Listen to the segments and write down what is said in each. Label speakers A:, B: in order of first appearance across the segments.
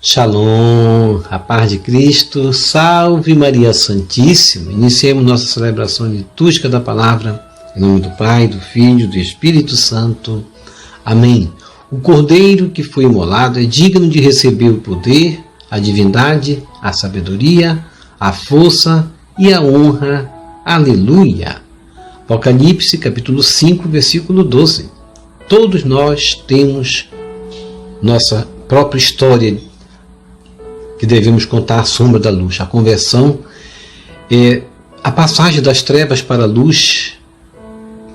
A: Shalom, a paz de Cristo, salve Maria Santíssima. Iniciemos nossa celebração litúrgica da palavra, em nome do Pai, do Filho e do Espírito Santo. Amém. O Cordeiro que foi imolado é digno de receber o poder, a divindade, a sabedoria, a força e a honra. Aleluia. Apocalipse, capítulo 5, versículo 12. Todos nós temos nossa própria história que devemos contar à sombra da luz. A conversão é a passagem das trevas para a luz,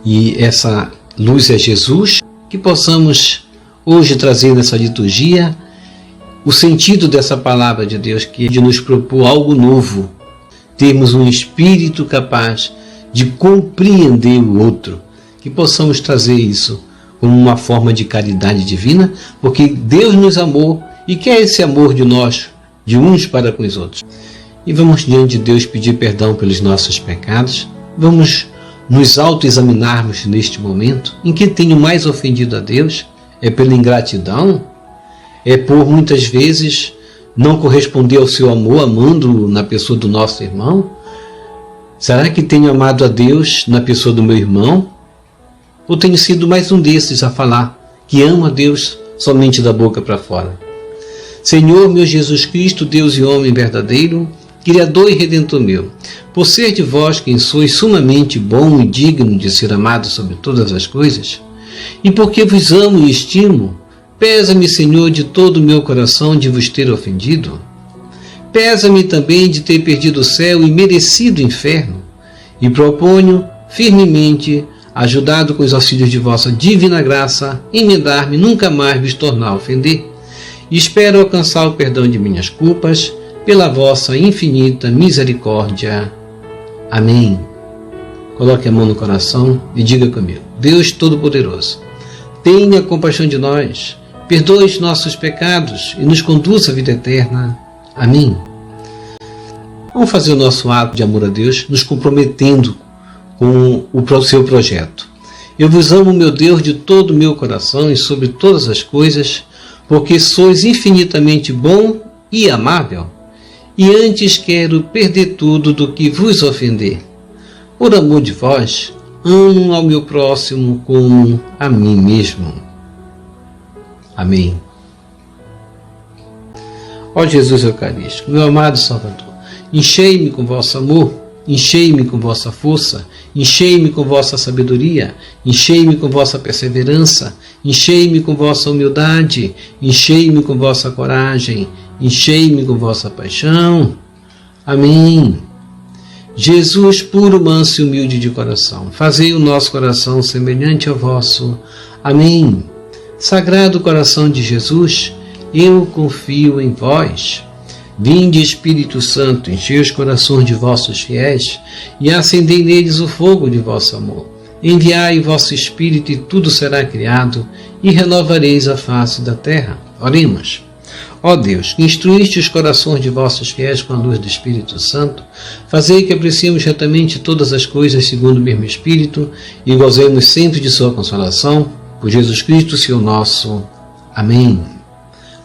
A: e essa luz é Jesus. Que possamos hoje trazer nessa liturgia o sentido dessa palavra de Deus, que é de nos propor algo novo, termos um espírito capaz de compreender o outro, que possamos trazer isso como uma forma de caridade divina, porque Deus nos amou e quer esse amor de nós, de uns para com os outros. E vamos diante de Deus pedir perdão pelos nossos pecados. Vamos nos autoexaminarmos neste momento. Em que tenho mais ofendido a Deus? É pela ingratidão? É por muitas vezes não corresponder ao seu amor, amando na pessoa do nosso irmão? Será que tenho amado a Deus na pessoa do meu irmão? Ou tenho sido mais um desses a falar que amo a Deus somente da boca para fora? Senhor meu Jesus Cristo, Deus e homem verdadeiro, Criador e Redentor meu, por ser de vós quem sois sumamente bom e digno de ser amado sobre todas as coisas, e porque vos amo e estimo, pesa-me, Senhor, de todo o meu coração de vos ter ofendido. Pesa-me também de ter perdido o céu e merecido o inferno, e proponho firmemente, ajudado com os auxílios de vossa divina graça, emendar-me nunca mais vos tornar a ofender, e espero alcançar o perdão de minhas culpas pela vossa infinita misericórdia. Amém. Coloque a mão no coração e diga comigo: Deus Todo-Poderoso, tenha compaixão de nós, perdoe os nossos pecados e nos conduza à vida eterna. Amém. Vamos fazer o nosso ato de amor a Deus, nos comprometendo com o seu projeto. Eu vos amo, meu Deus, de todo o meu coração e sobre todas as coisas, porque sois infinitamente bom e amável, e antes quero perder tudo do que vos ofender. Por amor de vós, amo ao meu próximo como a mim mesmo. Amém. Ó Jesus Eucarístico, meu amado Salvador, enchei-me com vosso amor, enchei-me com vossa força, enchei-me com vossa sabedoria, enchei-me com vossa perseverança, enchei-me com vossa humildade, enchei-me com vossa coragem, enchei-me com vossa paixão. Amém. Jesus, puro, manso e humilde de coração, fazei o nosso coração semelhante ao vosso. Amém. Sagrado coração de Jesus, eu confio em vós. Vinde, Espírito Santo, enchei os corações de vossos fiéis e acendei neles o fogo de vosso amor. Enviai o vosso Espírito e tudo será criado e renovareis a face da terra. Oremos. Ó Deus, que instruíste os corações de vossos fiéis com a luz do Espírito Santo, fazei que apreciemos retamente todas as coisas segundo o mesmo Espírito e gozemos sempre de sua consolação. Por Jesus Cristo, Senhor nosso. Amém.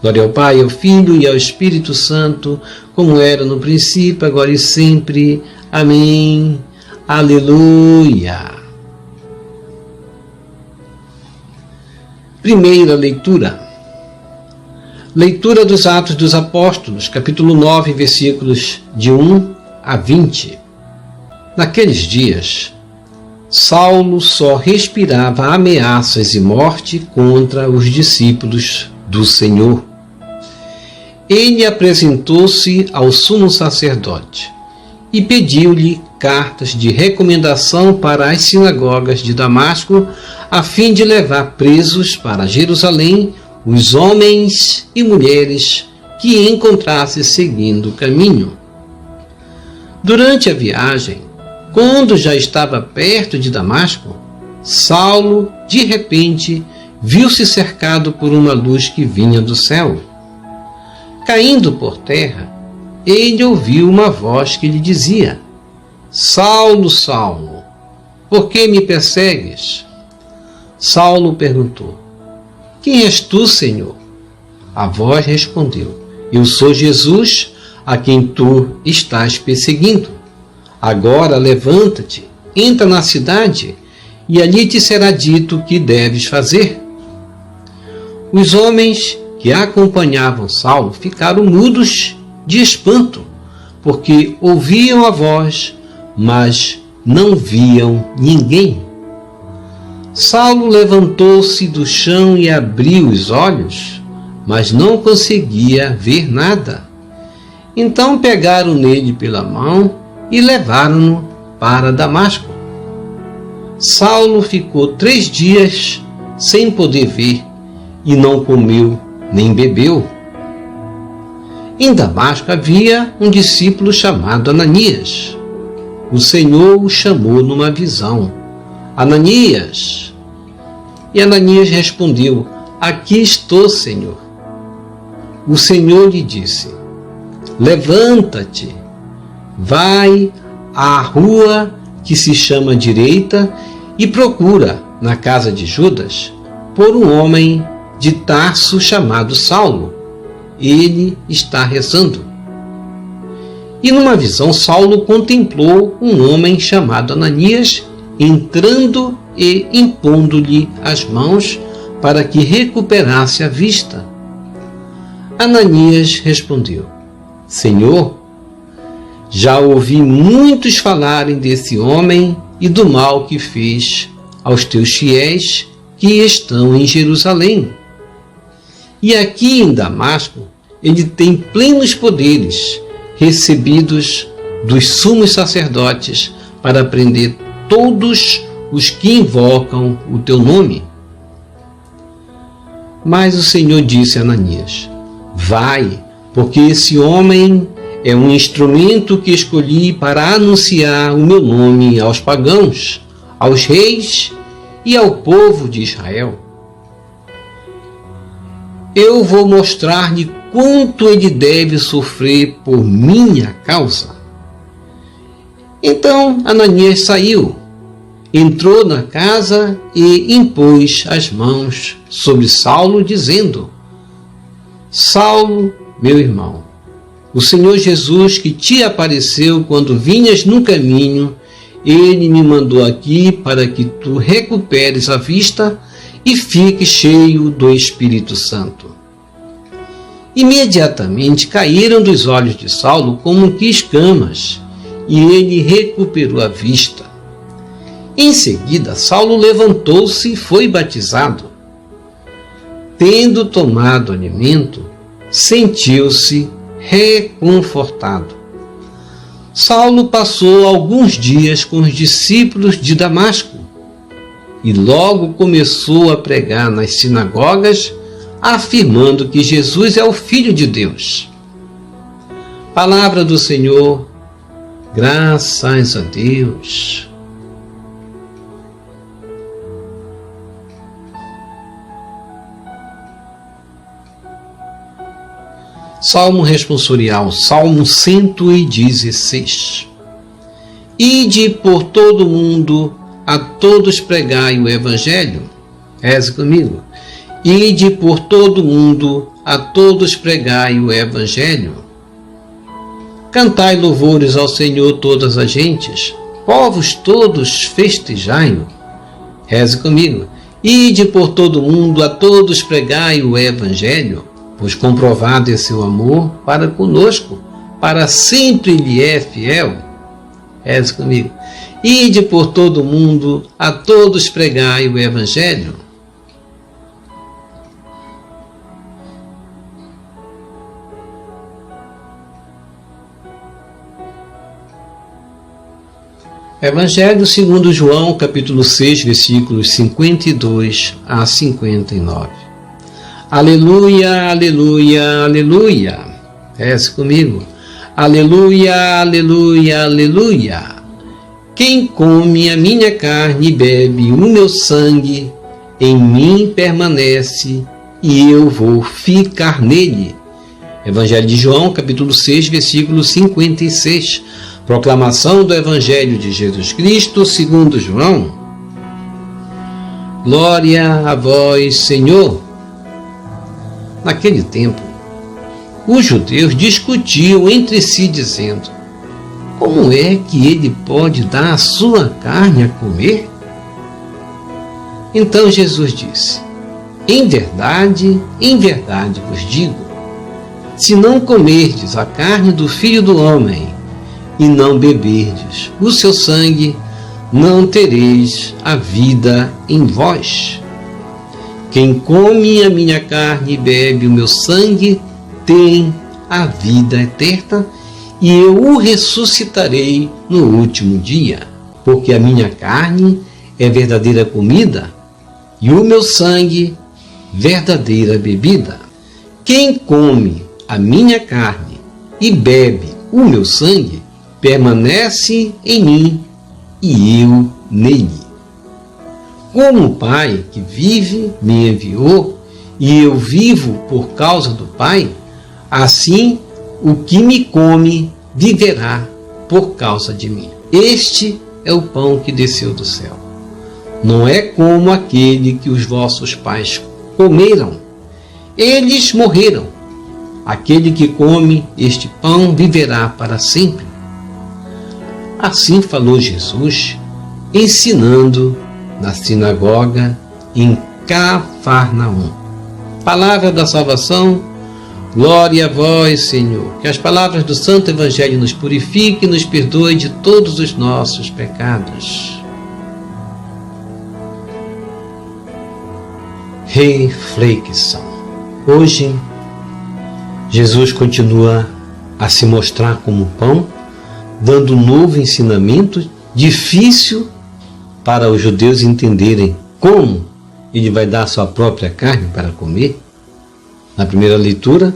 A: Glória ao Pai, ao Filho e ao Espírito Santo, como era no princípio, agora e sempre. Amém. Aleluia. Primeira leitura. Leitura dos Atos dos Apóstolos, capítulo 9, versículos de 1 a 20. Naqueles dias, Saulo só respirava ameaças e morte contra os discípulos do Senhor. Ele apresentou-se ao sumo sacerdote e pediu-lhe cartas de recomendação para as sinagogas de Damasco, a fim de levar presos para Jerusalém os homens e mulheres que encontrasse seguindo o caminho. Durante a viagem, quando já estava perto de Damasco, Saulo, de repente, viu-se cercado por uma luz que vinha do céu. Caindo por terra, ele ouviu uma voz que lhe dizia: Saulo, Saulo, por que me persegues? Saulo perguntou: Quem és tu, Senhor? A voz respondeu: Eu sou Jesus, a quem tu estás perseguindo. Agora levanta-te, entra na cidade, e ali te será dito o que deves fazer. Os homens que acompanhavam Saulo ficaram mudos de espanto, porque ouviam a voz, mas não viam ninguém. Saulo levantou-se do chão e abriu os olhos, mas não conseguia ver nada. Então pegaram nele pela mão e levaram-no para Damasco. Saulo ficou 3 dias sem poder ver e não comeu nem bebeu. Em Damasco havia um discípulo chamado Ananias. O Senhor o chamou numa visão: Ananias! E Ananias respondeu: Aqui estou, Senhor. O Senhor lhe disse: Levanta-te, vai à rua que se chama Direita e procura, na casa de Judas, por um homem de Tarso chamado Saulo. Ele está rezando. E numa visão, Saulo contemplou um homem chamado Ananias entrando e impondo-lhe as mãos para que recuperasse a vista. Ananias respondeu: Senhor, já ouvi muitos falarem desse homem e do mal que fez aos teus fiéis que estão em Jerusalém. E aqui em Damasco ele tem plenos poderes recebidos dos sumos sacerdotes para prender todos os que invocam o teu nome. Mas o Senhor disse a Ananias: Vai, porque esse homem é um instrumento que escolhi para anunciar o meu nome aos pagãos, aos reis e ao povo de Israel. Eu vou mostrar-lhe quanto ele deve sofrer por minha causa. Então Ananias saiu, entrou na casa e impôs as mãos sobre Saulo, dizendo: Saulo, meu irmão, o Senhor Jesus que te apareceu quando vinhas no caminho, ele me mandou aqui para que tu recuperes a vista e fique cheio do Espírito Santo. Imediatamente caíram dos olhos de Saulo como que escamas, e ele recuperou a vista. Em seguida, Saulo levantou-se e foi batizado. Tendo tomado alimento, sentiu-se reconfortado. Saulo passou alguns dias com os discípulos de Damasco e logo começou a pregar nas sinagogas, afirmando que Jesus é o Filho de Deus. Palavra do Senhor, graças a Deus. Salmo responsorial, Salmo 116. Ide por todo o mundo, a todos pregai o Evangelho. Reze comigo. Ide por todo o mundo, a todos pregai o Evangelho. Cantai louvores ao Senhor todas as gentes, povos todos festejai-o. Reze comigo. Ide por todo o mundo, a todos pregai o Evangelho, pois comprovado é seu amor para conosco, para sempre Ele é fiel. Reze comigo. Ide por todo o mundo, a todos pregai o Evangelho. Evangelho segundo João, capítulo 6, versículos 52 a 59. Aleluia, aleluia, aleluia. Reze comigo. Aleluia, aleluia, aleluia. Quem come a minha carne e bebe o meu sangue, em mim permanece e eu vou ficar nele. Evangelho de João, capítulo 6, versículo 56. Proclamação do Evangelho de Jesus Cristo segundo João. Glória a vós, Senhor. Naquele tempo, os judeus discutiam entre si, dizendo: como é que ele pode dar a sua carne a comer? Então Jesus disse: em verdade vos digo, se não comerdes a carne do Filho do Homem e não beberdes o seu sangue, não tereis a vida em vós. Quem come a minha carne e bebe o meu sangue tem a vida eterna, e eu o ressuscitarei no último dia. Porque a minha carne é verdadeira comida, e o meu sangue verdadeira bebida. Quem come a minha carne e bebe o meu sangue, permanece em mim e eu nele. Como o Pai que vive me enviou, e eu vivo por causa do Pai, assim o que me come viverá por causa de mim. Este é o pão que desceu do céu. Não é como aquele que os vossos pais comeram. Eles morreram. Aquele que come este pão viverá para sempre. Assim falou Jesus, ensinando na sinagoga em Cafarnaum. Palavra da salvação. Glória a vós, Senhor. Que as palavras do Santo Evangelho nos purifiquem e nos perdoe de todos os nossos pecados. Reflexão. Hoje, Jesus continua a se mostrar como pão, dando um novo ensinamento difícil para os judeus entenderem como ele vai dar a sua própria carne para comer. Na primeira leitura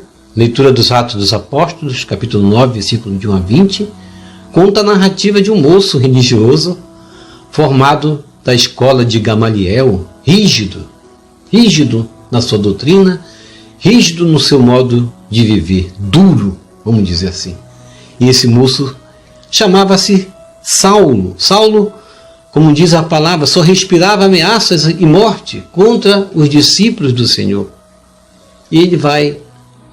A: dos Atos dos Apóstolos, capítulo 9, versículo de 1 a 20, conta a narrativa de um moço religioso formado da escola de Gamaliel, rígido na sua doutrina, rígido no seu modo de viver, duro, vamos dizer assim. E esse moço chamava-se Saulo. Saulo, como diz a palavra, só respirava ameaças e morte contra os discípulos do Senhor. E ele vai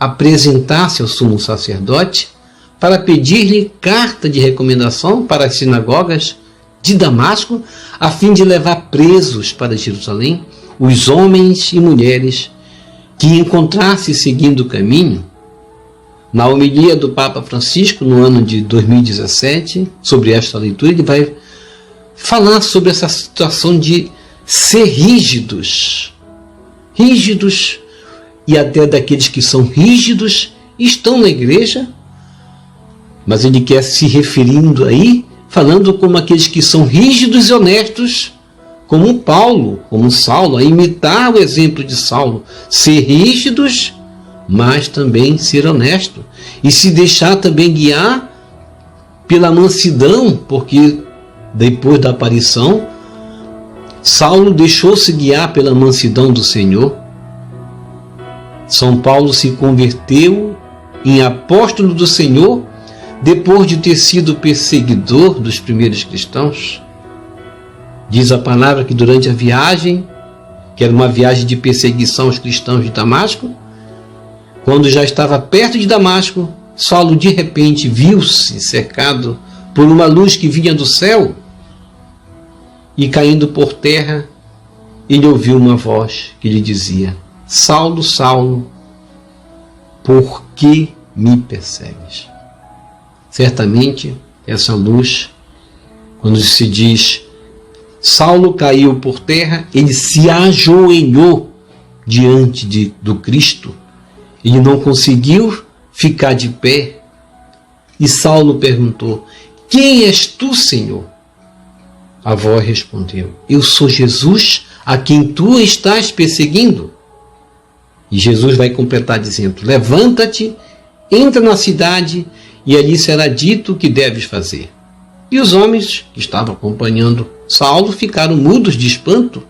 A: apresentar-se ao sumo sacerdote para pedir-lhe carta de recomendação para as sinagogas de Damasco, a fim de levar presos para Jerusalém os homens e mulheres que encontrasse seguindo o caminho. Na homilia do Papa Francisco, no ano de 2017, sobre esta leitura, ele vai falar sobre essa situação de ser rígidos, e até daqueles que são rígidos estão na igreja, mas ele quer se referindo aí, falando como aqueles que são rígidos e honestos, como Paulo, como Saulo, a imitar o exemplo de Saulo, ser rígidos, mas também ser honesto, e se deixar também guiar pela mansidão, porque depois da aparição, Saulo deixou-se guiar pela mansidão do Senhor. São Paulo se converteu em apóstolo do Senhor depois de ter sido perseguidor dos primeiros cristãos. Diz a palavra que durante a viagem, que era uma viagem de perseguição aos cristãos de Damasco, quando já estava perto de Damasco, Saulo de repente viu-se cercado por uma luz que vinha do céu, e caindo por terra, ele ouviu uma voz que lhe dizia: Saulo, Saulo, por que me persegues? Certamente, essa luz, quando se diz Saulo caiu por terra, ele se ajoelhou diante do Cristo. Ele não conseguiu ficar de pé. E Saulo perguntou: quem és tu, Senhor? A voz respondeu: eu sou Jesus, a quem tu estás perseguindo. E Jesus vai completar dizendo: levanta-te, entra na cidade, e ali será dito o que deves fazer. E os homens que estavam acompanhando Saulo ficaram mudos de espanto,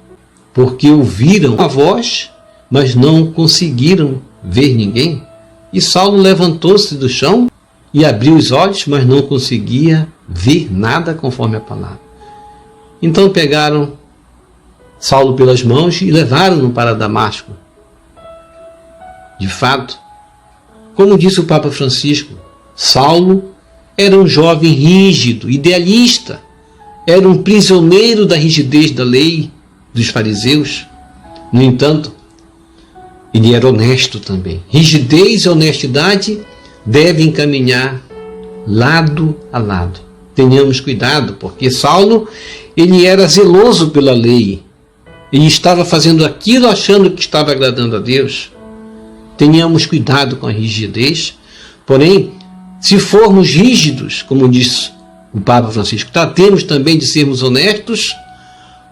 A: porque ouviram a voz, mas não conseguiram ver ninguém. E Saulo levantou-se do chão e abriu os olhos, mas não conseguia ver nada conforme a palavra. Então pegaram Saulo pelas mãos e levaram-no para Damasco. De fato, Como disse o Papa Francisco, Saulo era um jovem rígido, idealista, era um prisioneiro da rigidez da lei dos fariseus. No entanto, ele era honesto também. Rigidez e honestidade devem caminhar lado a lado. Tenhamos cuidado, porque Saulo, ele era zeloso pela lei. Ele estava fazendo aquilo achando que estava agradando a Deus. Tenhamos cuidado com a rigidez. Porém, se formos rígidos, como diz o Papa Francisco, tratemos também de sermos honestos,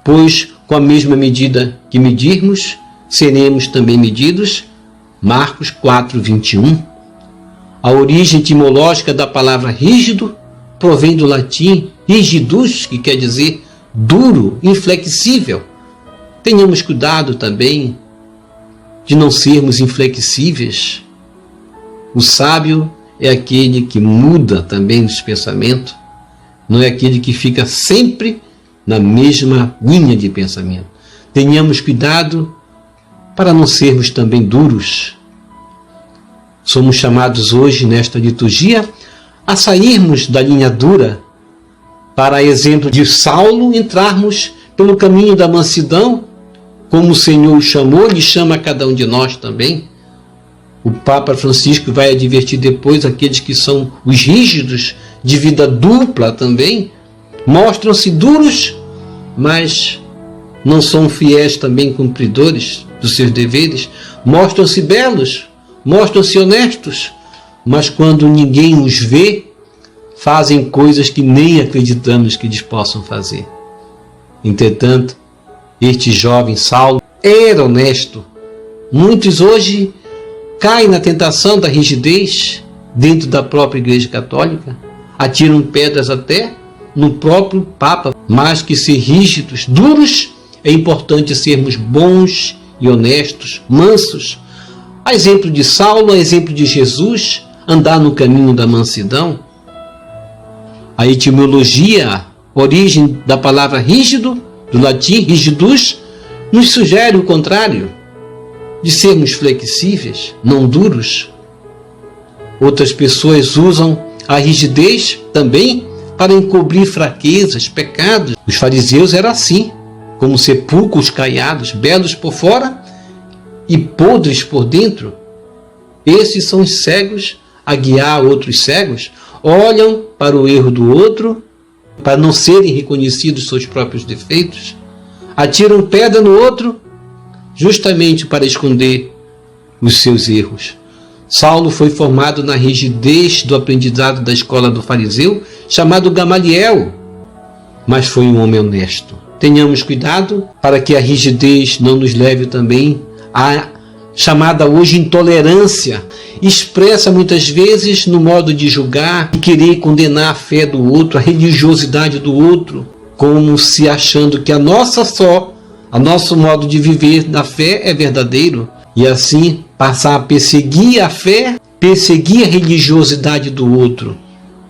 A: pois com a mesma medida que medirmos, seremos também medidos. Marcos 4:21. A origem etimológica da palavra rígido provém do latim rigidus, que quer dizer duro, inflexível. Tenhamos cuidado também de não sermos inflexíveis. O sábio é aquele que muda também os pensamentos, não é aquele que fica sempre na mesma linha de pensamento. Tenhamos cuidado para não sermos também duros. Somos chamados hoje, nesta liturgia, a sairmos da linha dura, para exemplo de Saulo, entrarmos pelo caminho da mansidão, como o Senhor o chamou, Ele chama a cada um de nós também. O Papa Francisco vai advertir depois aqueles que são os rígidos, de vida dupla também, mostram-se duros, mas não são fiéis também cumpridores dos seus deveres, mostram-se belos, mostram-se honestos, mas quando ninguém os vê, fazem coisas que nem acreditamos que eles possam fazer. Entretanto, este jovem Saulo era honesto. Muitos hoje caem na tentação da rigidez dentro da própria Igreja Católica, atiram pedras até no próprio Papa. Mais que ser rígidos, duros, é importante sermos bons e honestos, mansos. A exemplo de Saulo, a exemplo de Jesus, andar no caminho da mansidão. A etimologia, a origem da palavra rígido, do latim rigidus, nos sugere o contrário, de sermos flexíveis, não duros. Outras pessoas usam a rigidez também para encobrir fraquezas, pecados. Os fariseus eram assim, como sepulcros caiados, belos por fora e podres por dentro. Esses são os cegos a guiar outros cegos, olham para o erro do outro, para não serem reconhecidos seus próprios defeitos, atiram pedra no outro, justamente para esconder os seus erros. Saulo foi formado na rigidez do aprendizado da escola do fariseu, chamado Gamaliel, mas foi um homem honesto. Tenhamos cuidado para que a rigidez não nos leve também à chamada hoje intolerância, expressa muitas vezes no modo de julgar e querer condenar a fé do outro, a religiosidade do outro, como se achando que a nosso modo de viver da fé é verdadeiro, e assim passar a perseguir a fé, perseguir a religiosidade do outro,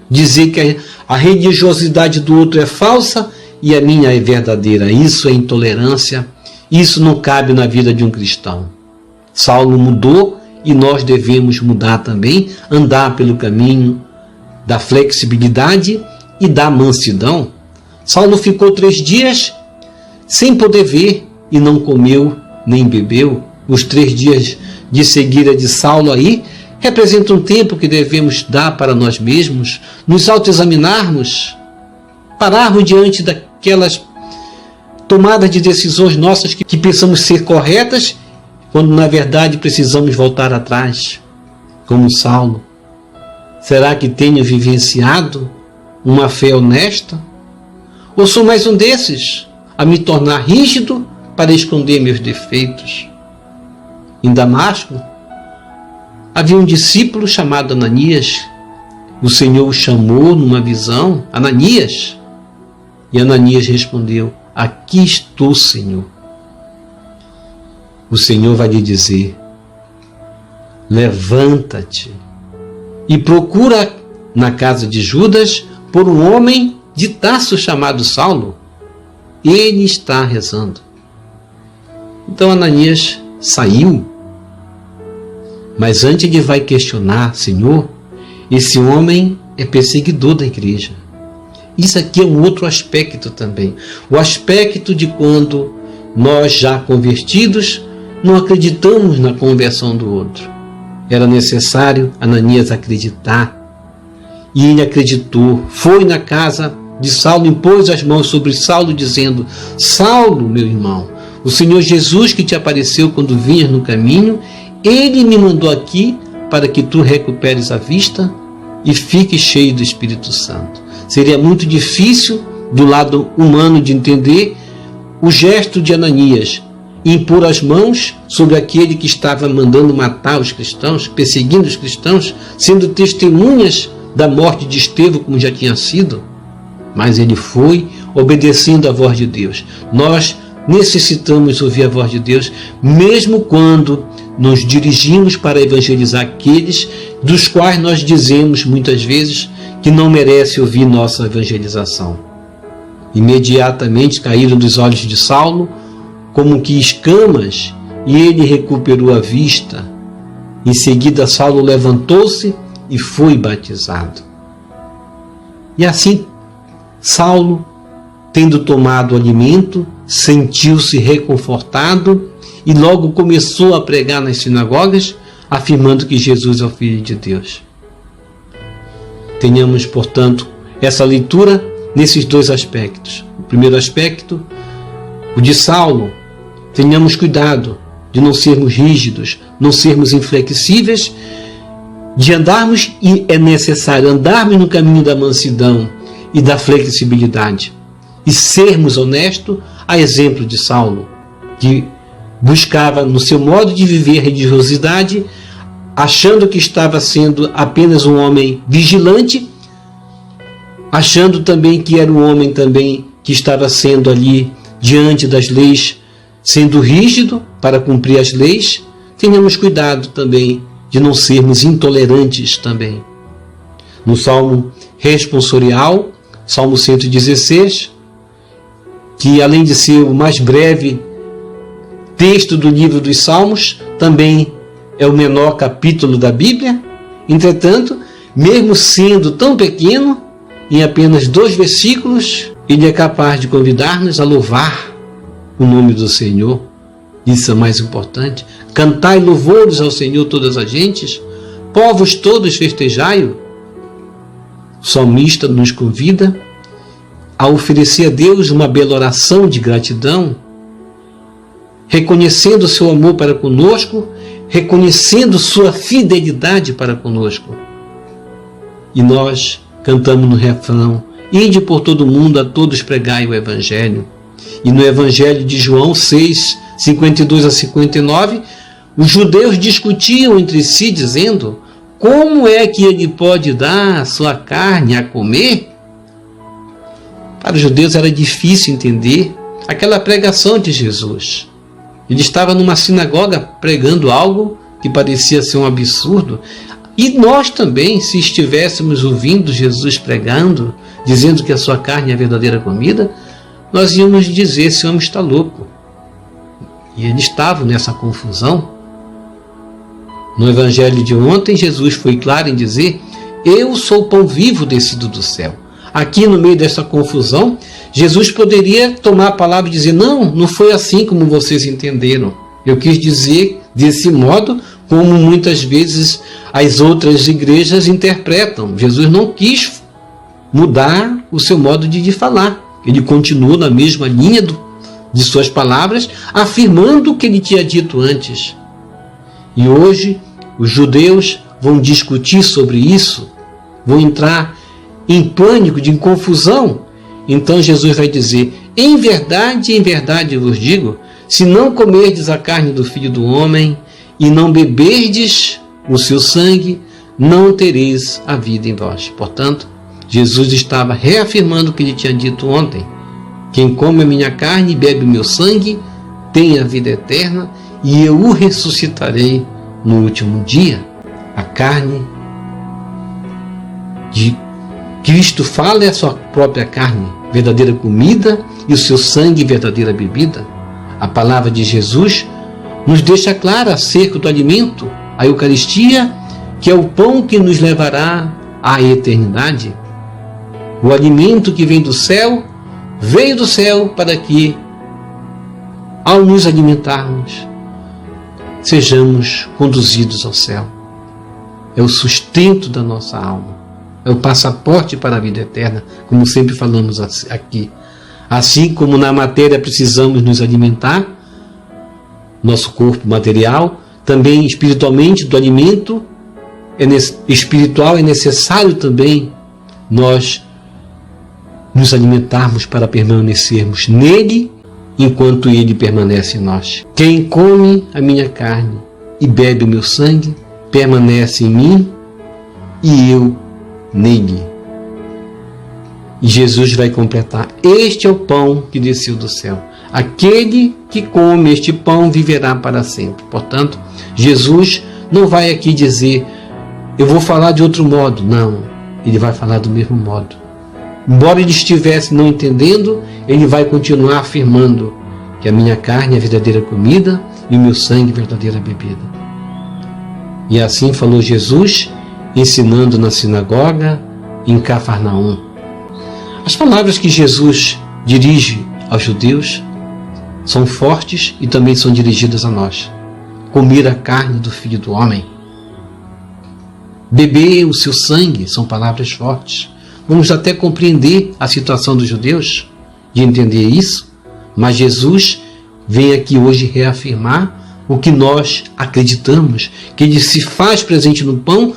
A: dizer que a religiosidade do outro é falsa e a minha é verdadeira. Isso é intolerância, isso não cabe na vida de um cristão. Saulo mudou e nós devemos mudar também, andar pelo caminho da flexibilidade e da mansidão. Saulo ficou 3 dias sem poder ver e não comeu nem bebeu. Os 3 dias de cegueira de Saulo aí representam um tempo que devemos dar para nós mesmos, nos autoexaminarmos, pararmos diante daquelas tomadas de decisões nossas que pensamos ser corretas, quando na verdade precisamos voltar atrás, como Saulo. Será que tenho vivenciado uma fé honesta? Ou sou mais um desses a me tornar rígido para esconder meus defeitos? Em Damasco, havia um discípulo chamado Ananias. O Senhor o chamou numa visão, Ananias. E Ananias respondeu: aqui estou, Senhor. O Senhor vai lhe dizer: levanta-te e procura na casa de Judas por um homem de Tarso chamado Saulo. Ele está rezando. Então Ananias saiu, Mas antes ele vai questionar: Senhor, esse homem é perseguidor da igreja. Isso aqui é um outro aspecto também. O aspecto de quando nós, já convertidos, não acreditamos na conversão do outro. Era necessário Ananias acreditar. E ele acreditou. Foi na casa de Saulo, impôs as mãos sobre Saulo, dizendo: Saulo, meu irmão, o Senhor Jesus que te apareceu quando vinhas no caminho, ele me mandou aqui para que tu recuperes a vista e fique cheio do Espírito Santo. Seria muito difícil, do lado humano, de entender o gesto de Ananias, impor as mãos sobre aquele que estava mandando matar os cristãos, perseguindo os cristãos, sendo testemunhas da morte de Estevão, como já tinha sido. Mas ele foi obedecendo à voz de Deus. Nós necessitamos ouvir a voz de Deus, mesmo quando nos dirigimos para evangelizar aqueles dos quais nós dizemos muitas vezes que não merece ouvir nossa evangelização. Imediatamente caíram dos olhos de Saulo como que escamas, e ele recuperou a vista. Em seguida, Saulo levantou-se e foi batizado. E assim, Saulo, tendo tomado alimento, sentiu-se reconfortado e logo começou a pregar nas sinagogas, afirmando que Jesus é o Filho de Deus. Tenhamos, portanto, essa leitura nesses dois aspectos. O primeiro aspecto, o de Saulo: tenhamos cuidado de não sermos rígidos, não sermos inflexíveis, de andarmos, e é necessário andarmos no caminho da mansidão e da flexibilidade, e sermos honestos, a exemplo de Saulo, que buscava no seu modo de viver a religiosidade, achando que estava sendo apenas um homem vigilante, achando também que era um homem também que estava sendo ali diante das leis, sendo rígido para cumprir as leis. Tenhamos cuidado também de não sermos intolerantes também. No Salmo responsorial, Salmo 116, que além de ser o mais breve texto do livro dos Salmos, também é o menor capítulo da Bíblia. Entretanto, mesmo sendo tão pequeno, em apenas 2 versículos, ele é capaz de convidar-nos a louvar o nome do Senhor. Isso é mais importante. Cantai louvores ao Senhor todas as gentes, povos todos festejai-o. O salmista nos convida a oferecer a Deus uma bela oração de gratidão, reconhecendo o seu amor para conosco, reconhecendo sua fidelidade para conosco. E nós cantamos no refrão: ide por todo mundo, a todos pregai o Evangelho. E no Evangelho de João 6, 52 a 59, os judeus discutiam entre si, dizendo: como é que ele pode dar a sua carne a comer? Para os judeus era difícil entender aquela pregação de Jesus. Ele estava numa sinagoga pregando algo que parecia ser um absurdo. E nós também, se estivéssemos ouvindo Jesus pregando, dizendo que a sua carne é a verdadeira comida, nós íamos dizer: esse homem está louco. E eles estavam nessa confusão. No Evangelho de ontem, Jesus foi claro em dizer: eu sou o pão vivo descido do céu. Aqui no meio dessa confusão, Jesus poderia tomar a palavra e dizer: não foi assim como vocês entenderam. Eu quis dizer desse modo, como muitas vezes as outras igrejas interpretam. Jesus não quis mudar o seu modo de falar. Ele continuou na mesma linha de suas palavras, afirmando o que ele tinha dito antes. E hoje os judeus vão discutir sobre isso, vão entrar em pânico, em confusão. Então Jesus vai dizer: em verdade vos digo, se não comerdes a carne do Filho do Homem e não beberdes o seu sangue, não tereis a vida em vós. Portanto, Jesus estava reafirmando o que ele tinha dito ontem: quem come a minha carne e bebe o meu sangue tem a vida eterna, e eu o ressuscitarei no último dia. A carne de Cristo fala é a sua própria carne, verdadeira comida, e o seu sangue, verdadeira bebida. A palavra de Jesus nos deixa clara acerca do alimento a Eucaristia, que é o pão que nos levará à eternidade. O alimento que vem do céu, veio do céu para que, ao nos alimentarmos, sejamos conduzidos ao céu. É o sustento da nossa alma, é o passaporte para a vida eterna, como sempre falamos aqui. Assim como na matéria precisamos nos alimentar, nosso corpo material, também espiritualmente do alimento espiritual é necessário também nós nos alimentarmos para permanecermos nele enquanto ele permanece em nós. Quem come a minha carne e bebe o meu sangue permanece em mim e eu nele. E Jesus vai completar: este é o pão que desceu do céu. Aquele que come este pão viverá para sempre. Portanto, Jesus não vai aqui dizer, eu vou falar de outro modo. Não, ele vai falar do mesmo modo. Embora ele estivesse não entendendo, ele vai continuar afirmando que a minha carne é a verdadeira comida e o meu sangue é a verdadeira bebida. E assim falou Jesus, ensinando na sinagoga em Cafarnaum. As palavras que Jesus dirige aos judeus são fortes e também são dirigidas a nós. Comer a carne do Filho do Homem, beber o seu sangue, são palavras fortes. Vamos até compreender a situação dos judeus, de entender isso, mas Jesus vem aqui hoje reafirmar o que nós acreditamos, que ele se faz presente no pão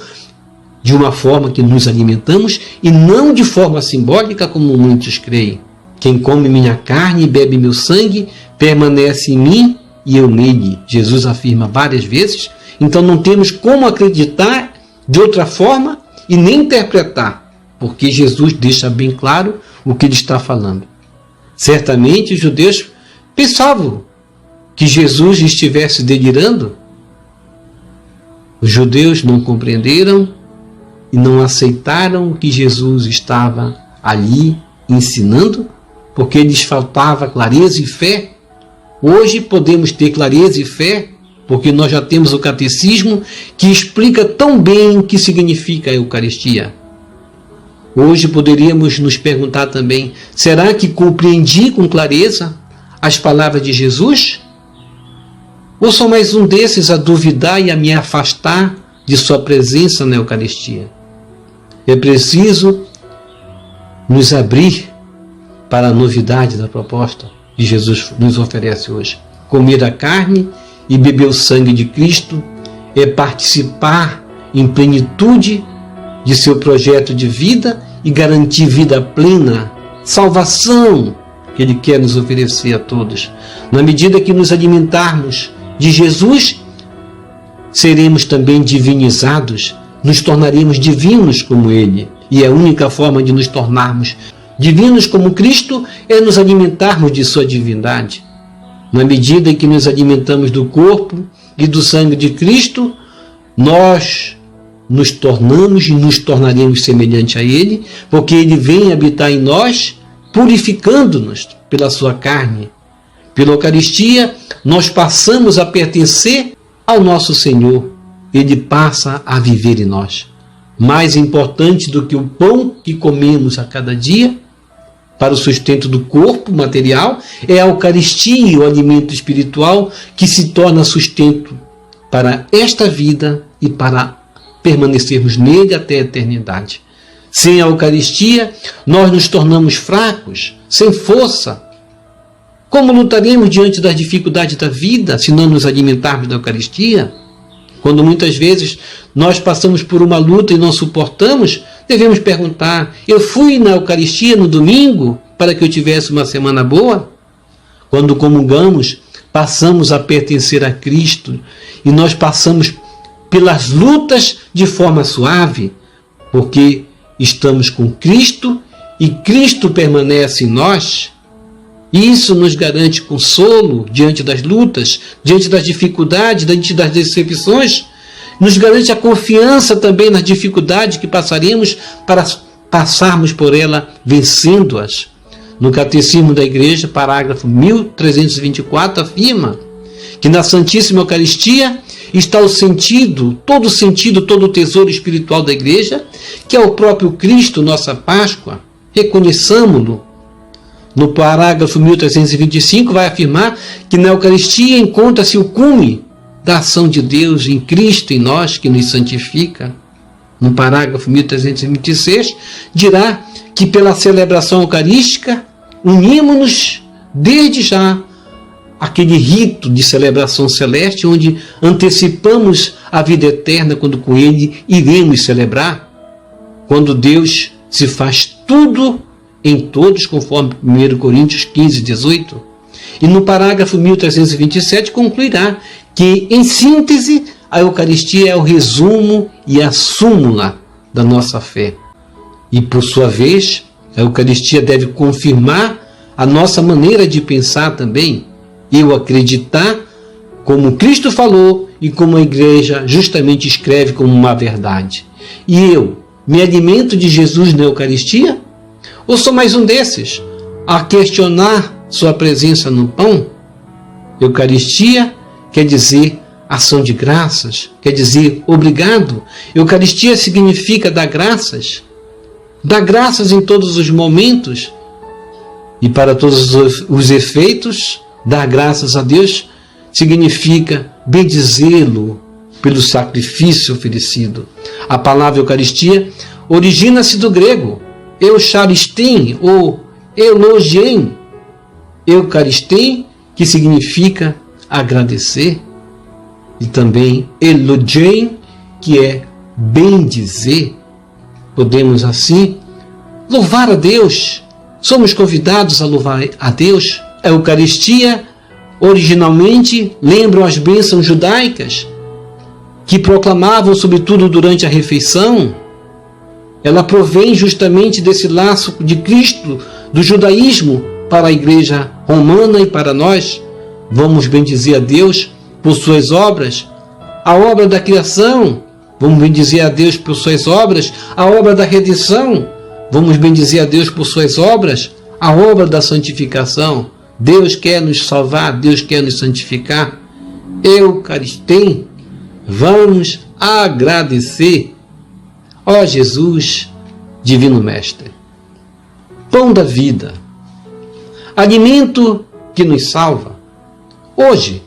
A: de uma forma que nos alimentamos e não de forma simbólica como muitos creem. Quem come minha carne e bebe meu sangue permanece em mim e eu nele. Jesus afirma várias vezes. Então não temos como acreditar de outra forma e nem interpretar, porque Jesus deixa bem claro o que ele está falando. Certamente os judeus pensavam que Jesus estivesse delirando. Os judeus não compreenderam e não aceitaram que Jesus estava ali ensinando, porque lhes faltava clareza e fé. Hoje podemos ter clareza e fé, porque nós já temos o catecismo que explica tão bem o que significa a Eucaristia. Hoje poderíamos nos perguntar também, será que compreendi com clareza as palavras de Jesus? Ou sou mais um desses a duvidar e a me afastar de sua presença na Eucaristia? É preciso nos abrir para a novidade da proposta que Jesus nos oferece hoje. Comer a carne e beber o sangue de Cristo é participar em plenitude de seu projeto de vida e garantir vida plena, salvação que Ele quer nos oferecer a todos. Na medida que nos alimentarmos de Jesus, seremos também divinizados, nos tornaremos divinos como Ele. E a única forma de nos tornarmos divinos como Cristo é nos alimentarmos de sua divindade. Na medida em que nos alimentamos do corpo e do sangue de Cristo, nós nos tornamos e nos tornaremos semelhante a Ele, porque Ele vem habitar em nós, purificando-nos pela sua carne. Pela Eucaristia, nós passamos a pertencer ao nosso Senhor. Ele passa a viver em nós. Mais importante do que o pão que comemos a cada dia, para o sustento do corpo material, é a Eucaristia, o alimento espiritual, que se torna sustento para esta vida e para permanecermos nele até a eternidade. Sem a Eucaristia, nós nos tornamos fracos, sem força. Como lutaremos diante das dificuldades da vida se não nos alimentarmos da Eucaristia? Quando muitas vezes nós passamos por uma luta e não suportamos, devemos perguntar, eu fui na Eucaristia no domingo para que eu tivesse uma semana boa? Quando comungamos, passamos a pertencer a Cristo e nós passamos pelas lutas de forma suave, porque estamos com Cristo e Cristo permanece em nós. E isso nos garante consolo diante das lutas, diante das dificuldades, diante das decepções. Nos garante a confiança também nas dificuldades que passaremos para passarmos por ela vencendo-as. No Catecismo da Igreja, parágrafo 1324, afirma que na Santíssima Eucaristia está o sentido, todo o tesouro espiritual da igreja, que é o próprio Cristo, nossa Páscoa. Reconheçamos-lo. No parágrafo 1325 vai afirmar que na Eucaristia encontra-se o cume da ação de Deus em Cristo, em nós, que nos santifica. No parágrafo 1326 dirá que pela celebração eucarística unimos-nos desde já aquele rito de celebração celeste, onde antecipamos a vida eterna, quando com ele iremos celebrar, quando Deus se faz tudo em todos, conforme 1 Coríntios 15, 18. E no parágrafo 1327 concluirá que, em síntese, a Eucaristia é o resumo e a súmula da nossa fé. E, por sua vez, a Eucaristia deve confirmar a nossa maneira de pensar também. Eu acreditar como Cristo falou e como a igreja justamente escreve como uma verdade. E eu me alimento de Jesus na Eucaristia? Ou sou mais um desses a questionar sua presença no pão? Eucaristia quer dizer ação de graças, quer dizer obrigado. Eucaristia significa dar graças em todos os momentos e para todos os efeitos. Dar graças a Deus significa bendizê-lo pelo sacrifício oferecido. A palavra Eucaristia origina-se do grego eucharistin ou eulogien. Eucharistin, que significa agradecer, e também eulogien, que é bendizer. Podemos assim louvar a Deus. Somos convidados a louvar a Deus. A Eucaristia, originalmente, lembram as bênçãos judaicas, que proclamavam, sobretudo durante a refeição. Ela provém justamente desse laço de Cristo, do judaísmo, para a igreja romana e para nós. Vamos bendizer a Deus por suas obras, a obra da criação. Vamos bendizer a Deus por suas obras, a obra da redenção. Vamos bendizer a Deus por suas obras, a obra da santificação. Deus quer nos salvar, Deus quer nos santificar. Eucaristia, vamos agradecer. Ó Jesus, Divino Mestre, pão da vida, alimento que nos salva. Hoje,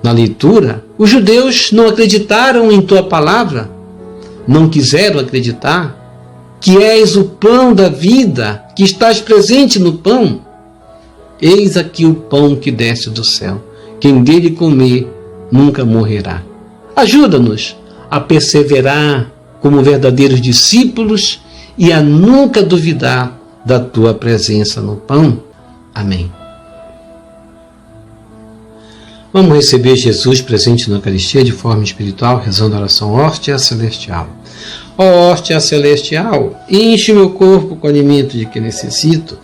A: na leitura, os judeus não acreditaram em tua palavra, não quiseram acreditar que és o pão da vida, que estás presente no pão. Eis aqui o pão que desce do céu. Quem dele comer nunca morrerá. Ajuda-nos a perseverar como verdadeiros discípulos e a nunca duvidar da tua presença no pão. Amém. Vamos receber Jesus presente na Eucaristia de forma espiritual, rezando a oração Hóstia Celestial. Ó Hóstia Celestial, enche meu corpo com o alimento de que necessito,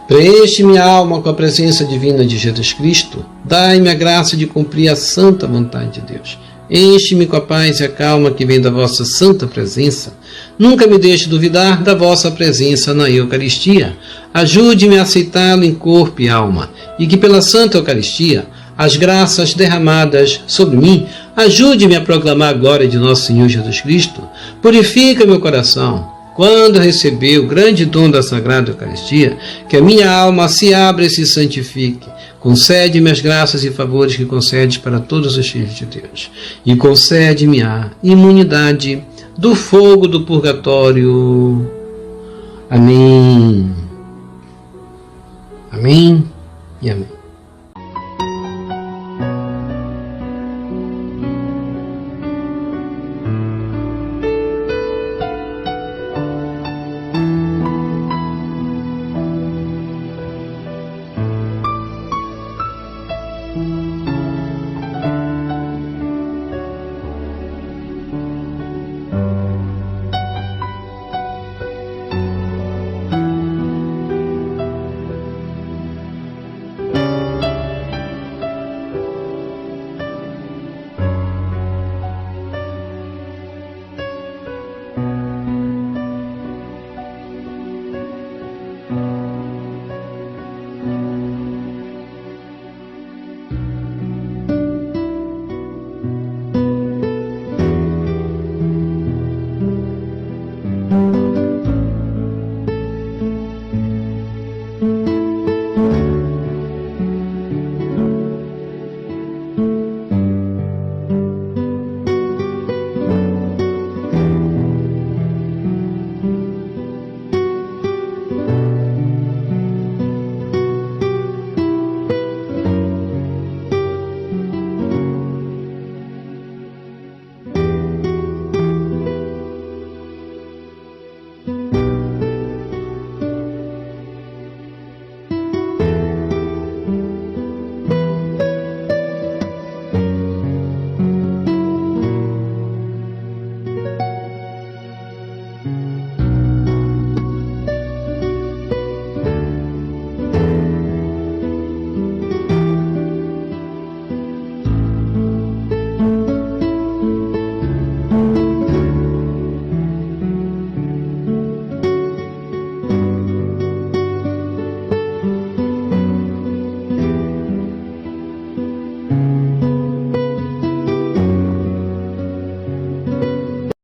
A: preenche minha alma com a presença divina de Jesus Cristo, dai-me a graça de cumprir a santa vontade de Deus. Enche-me com a paz e a calma que vem da vossa santa presença. Nunca me deixe duvidar da vossa presença na Eucaristia. Ajude-me a aceitá-lo em corpo e alma, e que pela Santa Eucaristia, as graças derramadas sobre mim, ajude-me a proclamar a glória de nosso Senhor Jesus Cristo. Purifica meu coração. Quando receber o grande dom da Sagrada Eucaristia, que a minha alma se abra e se santifique. Concede-me as graças e favores que concedes para todos os filhos de Deus. E concede-me a imunidade do fogo do purgatório. Amém. Amém e amém.